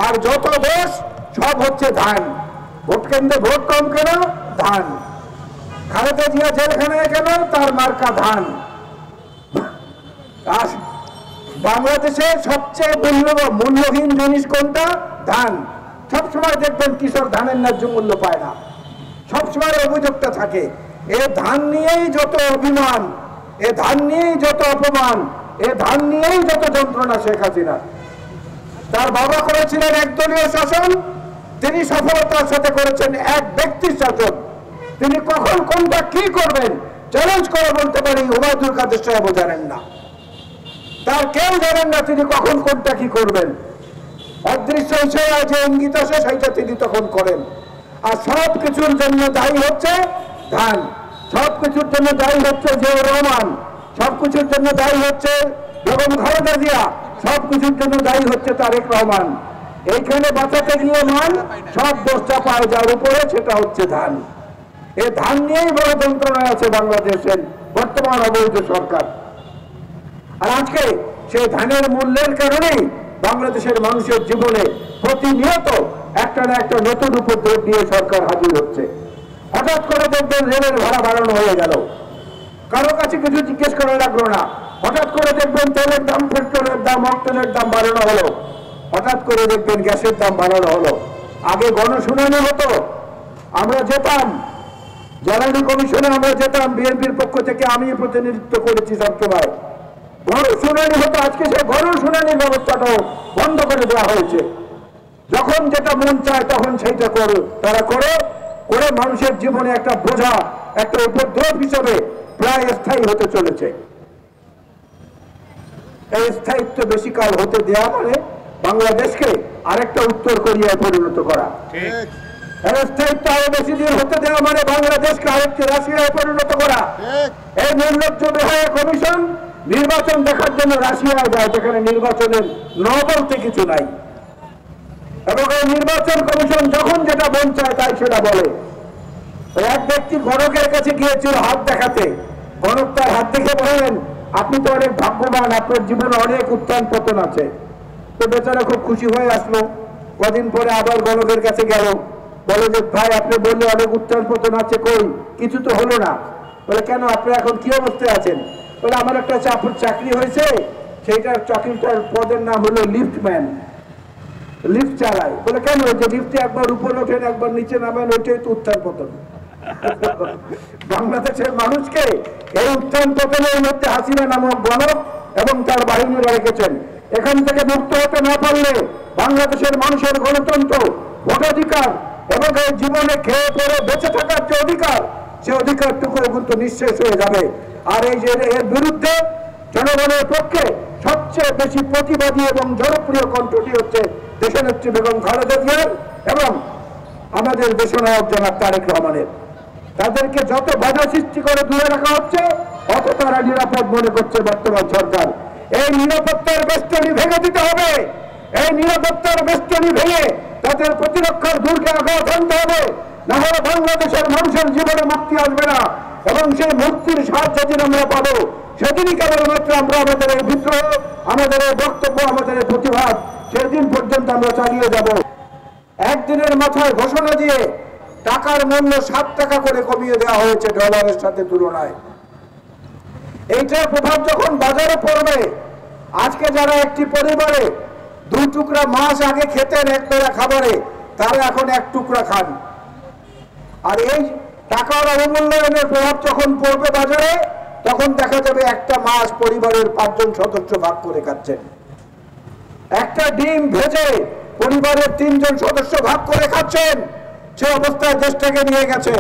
আর যত দোষ সব হচ্ছে ধান। ভোট কেন্দ্রে ভোট কম কেন? ধান। খালেদা জিয়া জেলখানায় কেন? তার মার্কা ধান। আর বাংলাদেশে সবচেয়ে মূল্যহীন জিনিস কোনটা? ধান। সবসময় দেখবেন কৃষক ধানের ন্যায্য মূল্য পায় না, সবসময় অভিযোগটা থাকে। এ ধান নিয়েই যত অভিমান, এ ধান নিয়েই যত অপমান, এ ধান নিয়েই যত যন্ত্রণা শেখ হাসিনা। তার বাবা করেছিলেন একদলীয় শাসন, তিনি সফলতার সাথে করেছেন এক ব্যক্তির শাসন। তিনি কখন কোনটা কি করবেন চ্যালেঞ্জ করে বলতে পারি ওবায়দুল কাদের সাহেবও জানেন না, তার কেউ জানেন না তিনি কখন কোনটা কি করবেন। অদৃশ্য হিসেবে যে ইঙ্গিত আসে সেইটা তিনি তখন করেন। আর সব কিছুর জন্য দায়ী হচ্ছে ধান, সব কিছুর জন্য দায়ী হচ্ছে জিয়াউর রহমান, সব কিছুর জন্য দায়ী হচ্ছে বেগম খালেদা জিয়া, সব কিছুর জন্য দায়ী হচ্ছে তারেক রহমান। এইখানে বাঁচাতে গিয়ে মান সব দোষটা পায় যার উপরে, সেটা হচ্ছে ধান। এই ধান নিয়েই বড় যন্ত্রণায় আছে বাংলাদেশের বর্তমান অবৈধ সরকার। আর আজকে সেই ধানের মূল্যের কারণেই বাংলাদেশের মানুষের জীবনে প্রতিনিয়ত একটা না একটা নতুন উপদ্রব নিয়ে সরকার হাজির হচ্ছে। হঠাৎ করে দেখবেন রেলের ভাড়া বাড়ানো হয়ে গেল, কারো কাছে কিছু জিজ্ঞেস করা লাগলো না। হঠাৎ করে দেখবেন তেলের দাম, পেট্রোলের দাম, অক্টেনের দাম বাড়ানো হলো। হঠাৎ করে দেখবেন গ্যাসের দাম বাড়ানো হলো। আগে গণশুনানি হতো, আমরা যেতাম, জ্বালানি কমিশনে আমরা যেতাম, বিএনপির পক্ষ থেকে আমি প্রতিনিধিত্ব করেছি সবসময়। গণশুনানি হতো, আজকে সেই গণশুনানির ব্যবস্থাটাও বন্ধ করে দেওয়া হয়েছে। যখন যেটা মন চায় তখন সেইটা তারা করে মানুষের জীবনে একটা বোঝা, একটা উপদ্রব হিসেবে প্রায় স্থায়ী হতে চলেছে। এই স্থায়িত্ব বেশি কাল হতে দেওয়া মানে বাংলাদেশকে আরেকটা উত্তর কোরিয়ায় পরিণত করা। স্থায়িত্ব আরো বেশি দিন হতে দেওয়া মানে বাংলাদেশকে আরেকটি রাশিয়ায় পরিণত করা। এই নির্লজ্জ বেহায়া কমিশন নির্বাচন দেখার জন্য রাশিয়ায় যায়, যেখানে নির্বাচনের বলতে কিছু নাই। এবং এই নির্বাচন কমিশন যখন যেটা মন চায় তাই সেটা বলে। এক ব্যক্তি গণকের কাছে গিয়েছিল হাত দেখাতে, গণক তার হাত দেখে বললেন, আপনি তো অনেক ভাগ্যবান, আপনার জীবনে অনেক উত্থান পতন আছে। তো বেচারা খুব খুশি হয়ে আসলো। কদিন পরে আবার গণকের কাছে গেল, বলে যে ভাই আপনি বললে অনেক উত্থান পতন আছে, কই কিছু তো হলো না। বলে কেন, আপনি এখন কি অবস্থায় আছেন? বলে আমার একটা চাকরি হয়েছে, সেইটার চাকরিটার পদের নাম হলো লিফটম্যান, লিফট চালায়। বলে কেন, যে লিফটে একবার উপরে ওঠেন একবার নিচে নামেন, ওইটাই তো উত্থান পতন। বাংলাদেশের মানুষকে এই উত্থান পতনের মধ্যে হাসিনা নামক গণক এবং তার বাহিনীরা রেখেছেন। এখান থেকে মুক্ত হতে না পারলে বাংলাদেশের মানুষের গণতন্ত্র, ভোটাধিকার এবং এই জীবনে খেয়ে পড়ে বেঁচে থাকার যে অধিকার, সে অধিকারটুকু কিন্তু নিঃশেষ হয়ে যাবে। আর এই যে এর বিরুদ্ধে জনগণের পক্ষে সবচেয়ে বেশি প্রতিবাদী এবং জনপ্রিয় কণ্ঠটি হচ্ছে দেশনেত্রী বেগম খালেদা জিয়ার এবং আমাদের দেশনায়ক জনাব তারেক রহমানের। তাদেরকে যত বাধা সৃষ্টি করে দূরে রাখা হচ্ছে, অত তারা নিরাপদ মনে করছে বর্তমান সরকার। এই নিরাপত্তার বেষ্টনী ভেঙে দিতে হবে। এই নিরাপত্তার বেষ্টনী ভেঙে তাদের প্রতিরক্ষার দুর্গে আঘাত আনতে হবে, না হলে বাংলাদেশের মানুষের জীবনে মুক্তি আসবে না। এবং সেই মুক্তির স্বাদ যেদিন আমরা পাবো, সেদিনই কেবলমাত্র আমরা আমাদের এই বিদ্রোহ, আমাদের এই বক্তব্য, আমাদের এই প্রতিবাদ সেদিন পর্যন্ত আমরা চালিয়ে যাব। একদিনের মাথায় ঘোষণা দিয়ে টাকার মূল্য 7 টাকা করে কমিয়ে দেওয়া হয়েছে ডলারের সাথে তুলনায়। এইটার প্রভাব যখন বাজারে পড়বে, আজকে যারা একটি পরিবারে 2 টুকরা মাছ আগে খেতেন এক বেলা খাবারে, তারা এখন 1 টুকরা খান। আর এই টাকার অবমূল্যায়নের প্রভাব যখন পড়বে বাজারে, তখন দেখা যাবে একটা মাছ পরিবারের 5 জন সদস্য ভাগ করে খাচ্ছেন। একটা ডিম ভেজে পরিবারের 3 জন সদস্য ভাগ করে খাচ্ছেন। সে অবস্থায় দেশটাকে নিয়ে গেছে।